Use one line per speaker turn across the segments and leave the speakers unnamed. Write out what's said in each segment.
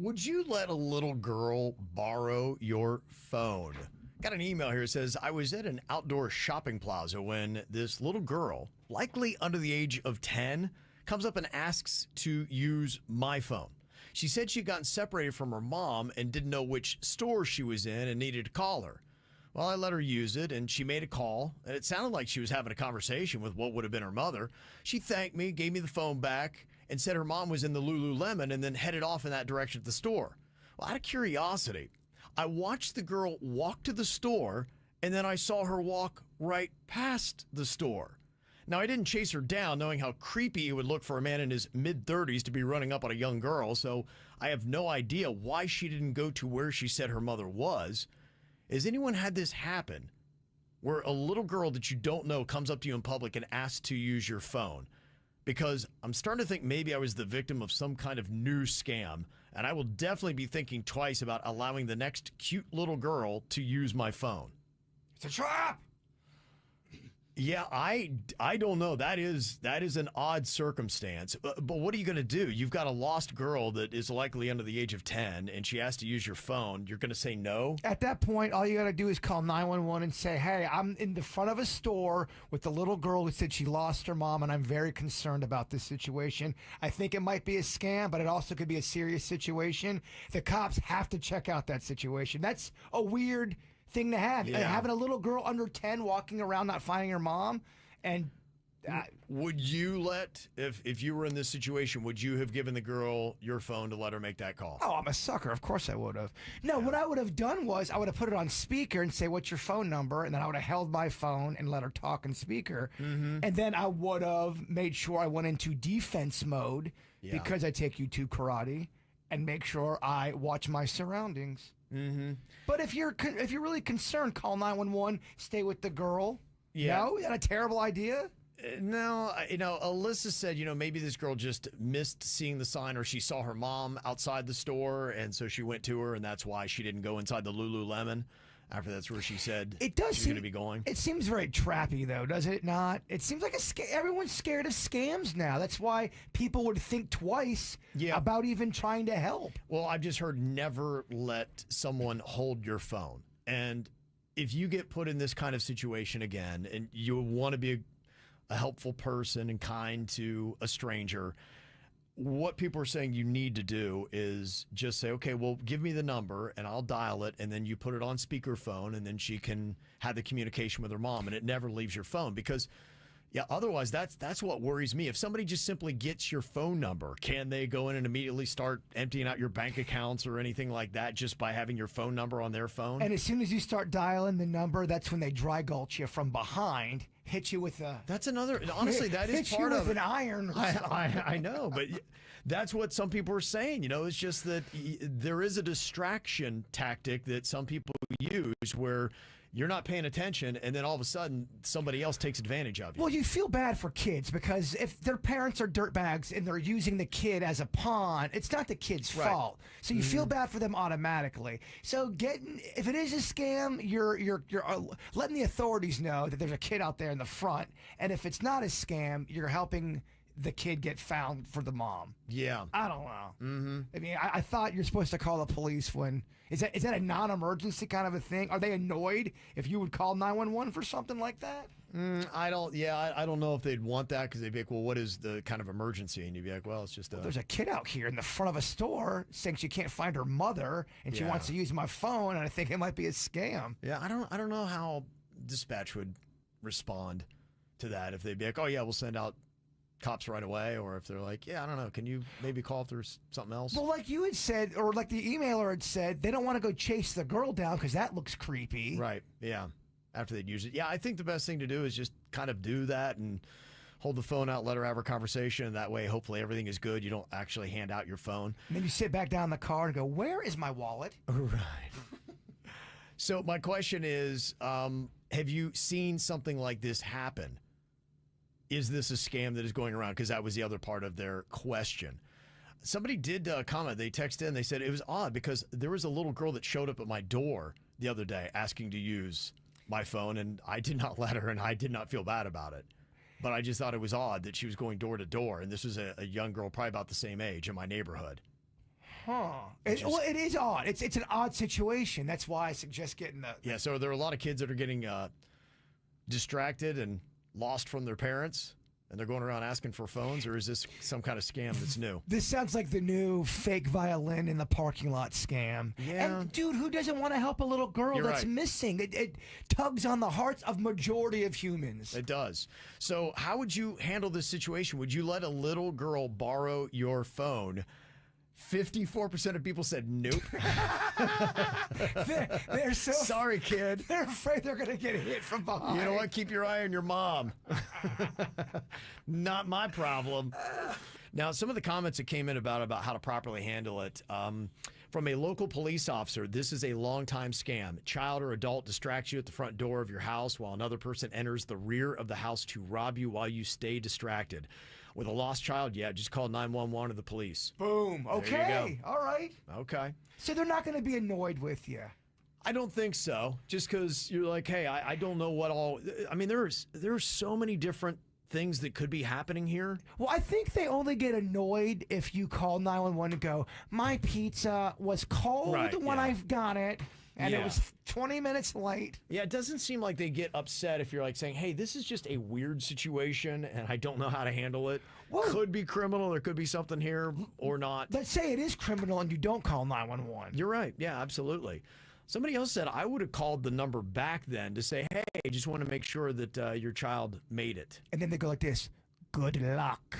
Would you let a little girl borrow your phone? Got an email here that says, I was at an outdoor shopping plaza when this little girl, likely under the age of 10, comes up and asks to use my phone. She said she'd gotten separated from her mom and didn't know which store she was in and needed to call her. Well, I let her use it, and she made a call, and it sounded like she was having a conversation with what would have been her mother. She thanked me, gave me the phone back, and said her mom was in the Lululemon and then headed off in that direction at the store. Well, out of curiosity, I watched the girl walk to the store, and then I saw her walk right past the store. Now, I didn't chase her down, knowing how creepy it would look for a man in his mid-30s to be running up on a young girl, so I have no idea why she didn't go to where she said her mother was. Has anyone had this happen, where a little girl that you don't know comes up to you in public and asks to use your phone? Because I'm starting to think maybe I was the victim of some kind of new scam, and I will definitely be thinking twice about allowing the next cute little girl to use my phone.
It's a trap!
Yeah, I don't know. That is an odd circumstance. But what are you going to do? You've got a lost girl that is likely under the age of 10, and she has to use your phone. You're going to say no?
At that point, all you got to do is call 911 and say, hey, I'm in the front of a store with the little girl who said she lost her mom, and I'm very concerned about this situation. I think it might be a scam, but it also could be a serious situation. The cops have to check out that situation. That's a weird thing to have.
Yeah.
Having a little girl under 10 walking around not finding her mom. And
would you let, if you were in this situation, would you have given the girl your phone to let her make that call?
oh, I'm a sucker. Of course I would have. No, what I would have done was I would have put it on speaker and say, what's your phone number? And then I would have held my phone and let her talk on speaker. And then I would have made sure I went into defense mode because I take YouTube karate and make sure I watch my surroundings. But if you're really concerned, call 911, stay with the girl.
Yeah.
No? Is that a terrible idea?
No, Alyssa said, maybe this girl just missed seeing the sign, or she saw her mom outside the store, and so she went to her, and that's why she didn't go inside the Lululemon. After that's where she said
It does
she was going to be going.
It seems very trappy, though, does it not? It seems like everyone's scared of scams now. That's why people would think twice about even trying to help.
Well, I've just heard never let someone hold your phone. And if you get put in this kind of situation again, and you want to be a helpful person and kind to a stranger, what people are saying you need to do is just say, okay, well, give me the number and I'll dial it, and then you put it on speakerphone, and then she can have the communication with her mom, and it never leaves your phone. Because otherwise that's what worries me. If somebody just simply gets your phone number, can they go in and immediately start emptying out your bank accounts or anything like that just by having your phone number on their phone?
And as soon as you start dialing the number, that's when they dry gulch you from behind, hit you with a...
That's another... Honestly, that is part of
it. Hit you with an iron.
I know, but that's what some people are saying. It's just that there is a distraction tactic that some people use where you're not paying attention, and then all of a sudden somebody else takes advantage of you.
Well, you feel bad for kids because if their parents are dirtbags and they're using the kid as a pawn, it's not the kid's fault. So you feel bad for them automatically. So if it is a scam, you're letting the authorities know that there's a kid out there in the front, and if it's not a scam, you're helping the kid get found for the mom.
Yeah.
I don't know. I mean, I thought you're supposed to call the police when... Is that a non-emergency kind of a thing? Are they annoyed if you would call 911 for something like that?
I don't know if they'd want that, because they'd be like, well, what is the kind of emergency? And you'd be like, well, it's just
there's a kid out here in the front of a store saying she can't find her mother and she wants to use my phone, and I think it might be a scam.
Yeah, I don't know how dispatch would respond to that, if they'd be like, oh yeah, we'll send out cops right away, or if they're like, yeah, I don't know, can you maybe call if there's something else?
Well, like you had said, or like the emailer had said, they don't want to go chase the girl down because that looks creepy.
Right, yeah, after they'd use it. Yeah, I think the best thing to do is just kind of do that and hold the phone out, let her have her conversation, and that way hopefully everything is good. You don't actually hand out your phone.
And then you sit back down in the car and go, where is my wallet?
Right. So my question is, have you seen something like this happen? Is this a scam that is going around? Because that was the other part of their question. Somebody did comment. They texted in. They said it was odd because there was a little girl that showed up at my door the other day asking to use my phone, and I did not let her, and I did not feel bad about it. But I just thought it was odd that she was going door to door, and this was a young girl, probably about the same age, in my neighborhood.
Well, it is odd. It's an odd situation. That's why I suggest getting the.
Yeah, so there are a lot of kids that are getting distracted and lost from their parents, and they're going around asking for phones, or is this some kind of scam that's new?
This sounds like the new fake violin in the parking lot scam.
Yeah.
And dude, who doesn't want to help a little girl
You're
that's
right.
missing? It tugs on the hearts of majority of humans.
It does. So how would you handle this situation? Would you let a little girl borrow your phone? 54% of people said nope.
They're so
Sorry, kid.
They're afraid they're gonna get hit from behind.
You know what? Keep your eye on your mom. Not my problem. Now, some of the comments that came in about how to properly handle it. From a local police officer, this is a long-time scam. Child or adult distracts you at the front door of your house while another person enters the rear of the house to rob you while you stay distracted. With a lost child, yeah, just call 911 or the police.
Boom.
There you
Okay. All right.
Okay.
So they're not gonna be annoyed with you.
I don't think so. Just because you're like, hey, I don't know what all. I mean, there's so many different things that could be happening here.
Well, I think they only get annoyed if you call 911 and go, my pizza was cold
Right,
when
yeah.
I got it, and
Yeah.
it was 20 minutes late.
Yeah, it doesn't seem like they get upset if you're like saying, hey, this is just a weird situation and I don't know how to handle it.
Well-
Could be criminal. There could be something here or not.
Let's say it is criminal and you don't call 911.
You're right. Yeah, absolutely. Somebody else said I would have called the number back then to say, hey, just want to make sure that your child made it.
And then they go like this, good luck.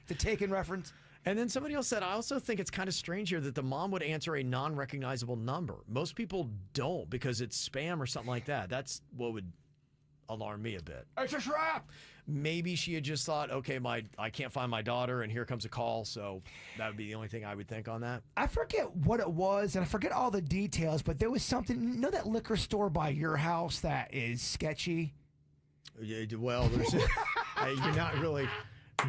The Taken reference.
And then somebody else said, I also think it's kind of strange here that the mom would answer a non-recognizable number. Most people don't because it's spam or something like that. That's what would alarm me a bit.
It's a trap.
Maybe she had just thought, okay, I can't find my daughter and here comes a call. So that would be the only thing I would think on that.
I forget what it was, and I forget all the details, but there was something, you know that liquor store by your house that is sketchy?
Yeah, well, there's, you're not really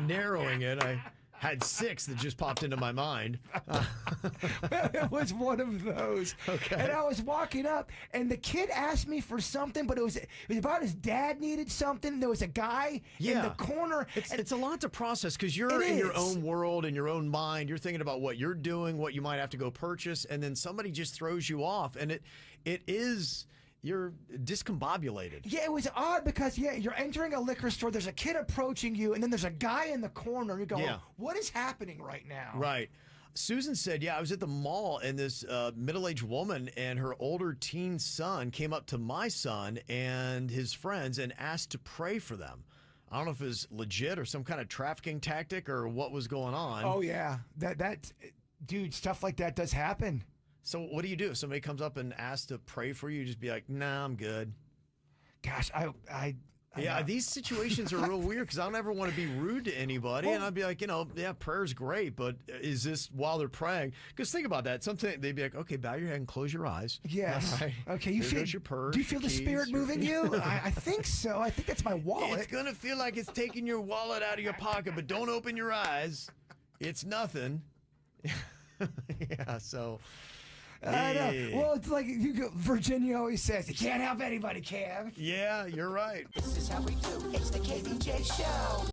narrowing it. I had 6 that just popped into my mind.
It was one of those.
Okay.
And I was walking up, and the kid asked me for something, but it was about his dad needed something. There was a guy in the corner.
It's a lot to process because you're in your
is.
own world, in your own mind. You're thinking about what you're doing, what you might have to go purchase, and then somebody just throws you off, and it is you're discombobulated.
Yeah, it was odd because, you're entering a liquor store, there's a kid approaching you, and then there's a guy in the corner. You go,
Yeah.
what is happening right now?
Right. Susan said, I was at the mall and this middle-aged woman and her older teen son came up to my son and his friends and asked to pray for them. I don't know if it was legit or some kind of trafficking tactic or what was going on.
Oh, yeah. Dude, stuff like that does happen.
So what do you do? If somebody comes up and asks to pray for you, just be like, nah, I'm good.
Gosh,
Yeah, these situations are real weird because I don't ever want to be rude to anybody. And I'd be like, prayer's great, but is this while they're praying? Because think about that. Sometimes they'd be like, okay, bow your head and close your eyes.
Yes.
All right.
Okay,
There goes your purse,
do you feel the
keys,
spirit
your-
moving you? I think so. I think that's my wallet.
It's going to feel like it's taking your wallet out of your pocket, but don't open your eyes. It's nothing. Yeah, so...
I know.
Hey.
Well, it's like Virginia always says, you can't help anybody, Kev.
Yeah, you're right.
This is how we do. It's the KBJ Show.